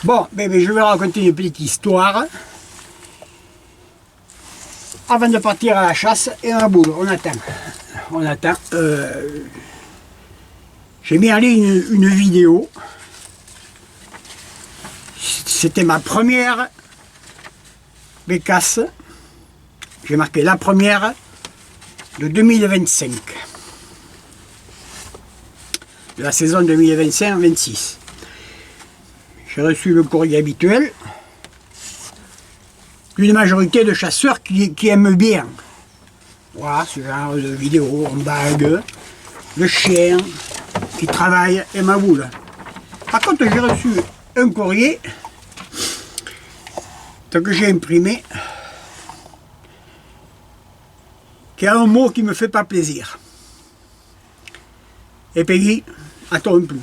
Bon, je vais raconter une petite histoire. Avant de partir à la chasse, et un boule, on attend. On attend. J'ai mis en ligne une vidéo. C'était ma première bécasse. J'ai marqué la première de 2025. De la saison 2025-26. J'ai reçu le courrier habituel d'une majorité de chasseurs qui aiment bien. Voilà, ce genre de vidéo en bague, de chiens qui travaillent et ma boule. Par contre, j'ai reçu un courrier que j'ai imprimé qui a un mot qui me fait pas plaisir. Et Peggy, attends un peu.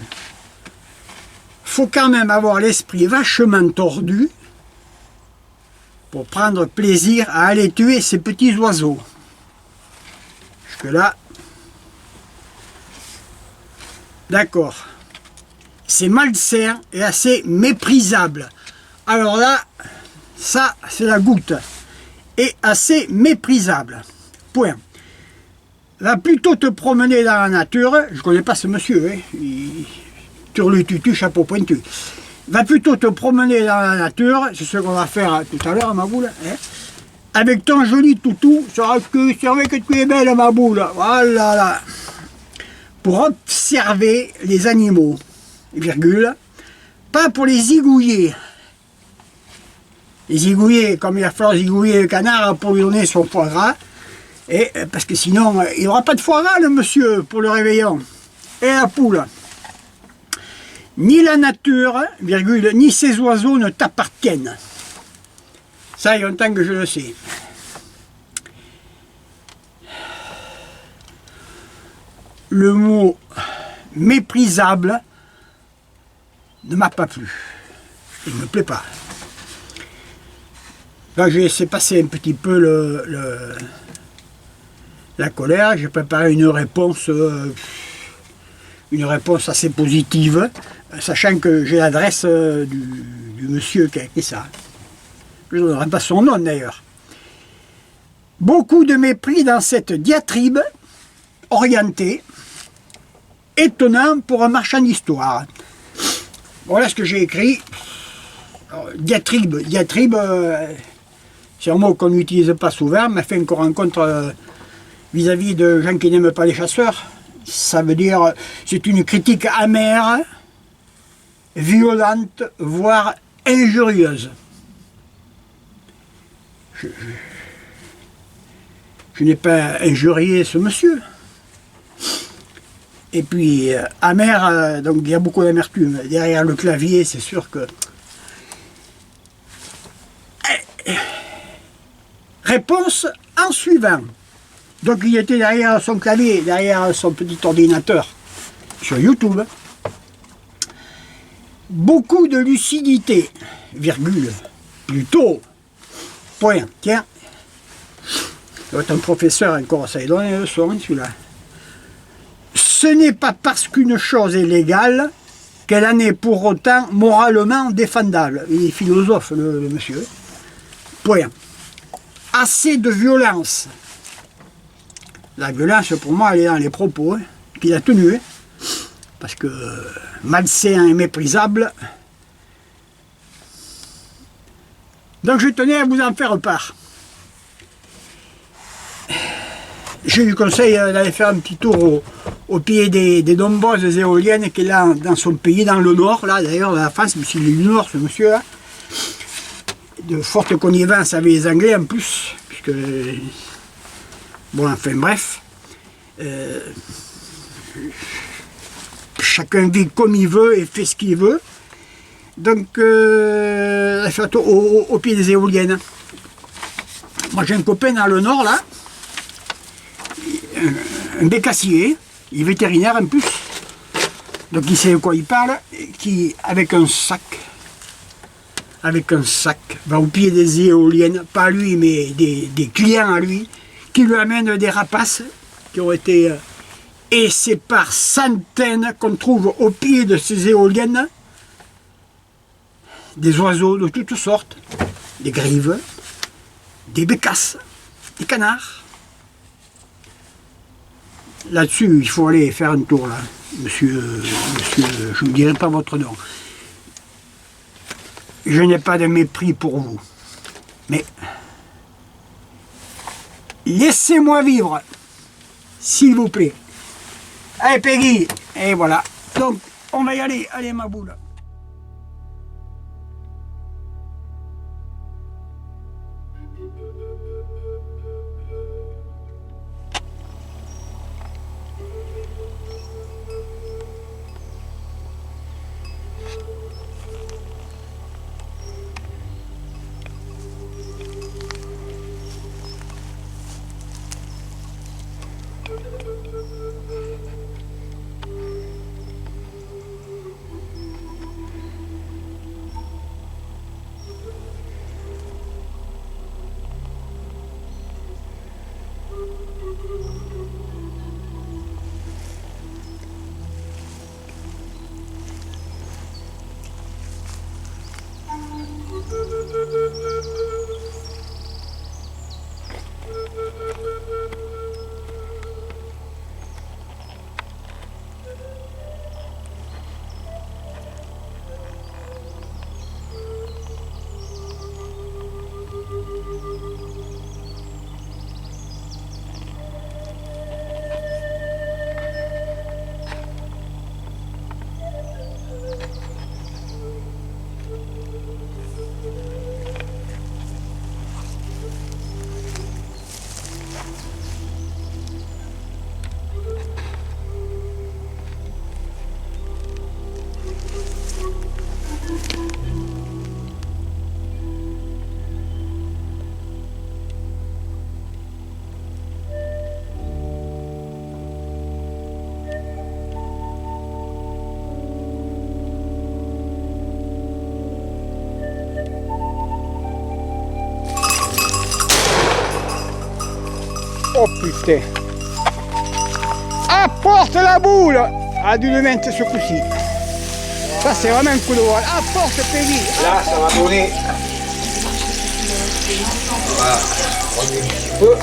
Faut quand même avoir l'esprit vachement tordu pour prendre plaisir à aller tuer ces petits oiseaux. Jusque là, d'accord. C'est malsain et assez méprisable. Alors là, ça c'est la goutte. Et assez méprisable. Point. Va plutôt te promener dans la nature. Je connais pas ce monsieur, hein. Turlututu, chapeau pointu. Va plutôt te promener dans la nature, c'est ce qu'on va faire tout à l'heure, ma boule, hein, avec ton joli toutou, c'est vrai que tu es belle, ma boule, voilà, là, pour observer les animaux, virgule, pas pour les zigouiller. Les zigouiller, comme il va falloir zigouiller le canard pour lui donner son foie gras, et, parce que sinon, il n'aura pas de foie gras, le monsieur, pour le réveillon, et la poule. Ni la nature, virgule, ni ces oiseaux ne t'appartiennent. Ça, il y a longtemps que je le sais. Le mot méprisable ne m'a pas plu. Il ne me plaît pas. Donc j'ai laissé passer un petit peu la colère. J'ai préparé une réponse assez positive, sachant que j'ai l'adresse du monsieur qui a écrit ça. Je ne donnerai pas son nom d'ailleurs. Beaucoup de mépris dans cette diatribe orientée, étonnant pour un marchand d'histoire. Voilà ce que j'ai écrit. Alors, diatribe, c'est un mot qu'on n'utilise pas souvent, mais fait qu'on rencontre vis-à-vis de gens qui n'aiment pas les chasseurs. Ça veut dire, c'est une critique amère, violente, voire injurieuse. Je n'ai pas injurié ce monsieur. Et puis, amère, donc il y a beaucoup d'amertume. Derrière le clavier, c'est sûr que... Réponse en suivant. Donc il était derrière son clavier, derrière son petit ordinateur, sur YouTube. Beaucoup de lucidité, virgule, plutôt, point, tiens. Il doit être un professeur encore, ça lui donne une leçon, celui-là. Ce n'est pas parce qu'une chose est légale qu'elle en est pour autant moralement défendable. Il est philosophe, le monsieur. Point. Assez de violence. La violence, pour moi, elle est dans les propos qu'il a tenus. Parce que malsain et méprisable. Donc je tenais à vous en faire part. J'ai eu le conseil d'aller faire un petit tour au pied des nombreuses éoliennes qu'il a dans son pays, dans le nord, là d'ailleurs, dans la France, mais il est du nord, ce monsieur-là. De forte connivence avec les Anglais en plus, puisque... Bon, enfin bref, chacun vit comme il veut et fait ce qu'il veut. Donc, au pied des éoliennes. Moi j'ai un copain dans le nord là, un bécassier, il est vétérinaire en plus, donc il sait de quoi il parle, qui avec un sac, va au pied des éoliennes, pas lui mais des clients à lui, qui lui amènent des rapaces qui ont été... et c'est par centaines qu'on trouve au pied de ces éoliennes des oiseaux de toutes sortes, des grives, des bécasses, des canards. Là-dessus, il faut aller faire un tour, là, monsieur, je ne dirai pas votre nom. Je n'ai pas de mépris pour vous, mais laissez-moi vivre, s'il vous plaît. Allez Peggy, et voilà. Donc, on va y aller. Allez ma boule. Oh putain! Apporte la boule! À du mente ce coup-ci. Ça c'est vraiment un coup de voile. Apporte Peggy! Là ça va donner. Voilà, on met un petit peu.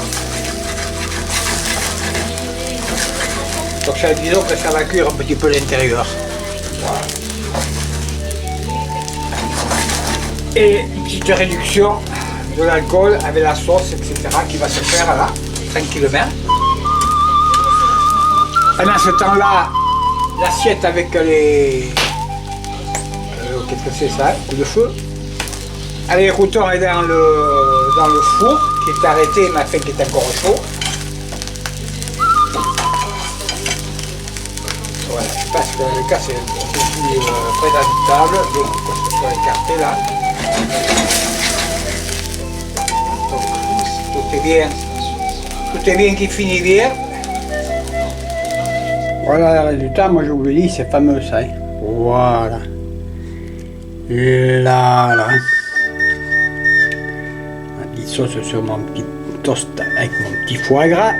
Donc ça disons que ça va cuire un petit peu l'intérieur. Voilà. Et une petite réduction de l'alcool avec la sauce, etc. qui va se faire là, tranquillement. Pendant ce temps-là, l'assiette avec les... qu'est-ce que c'est ça? Coup de feu. Allez, les croutons est dans le four, qui est arrêté, mais enfin qui est encore chaud. Voilà, je pense que le cas c'est un peu plus présentable, donc on va écarter là. Donc, tout est bien qui finit bien. Voilà le résultat, moi je vous le dis, c'est fameux ça. Hein. Voilà. Là, là. La petite sauce sur mon petit toast avec mon petit foie gras.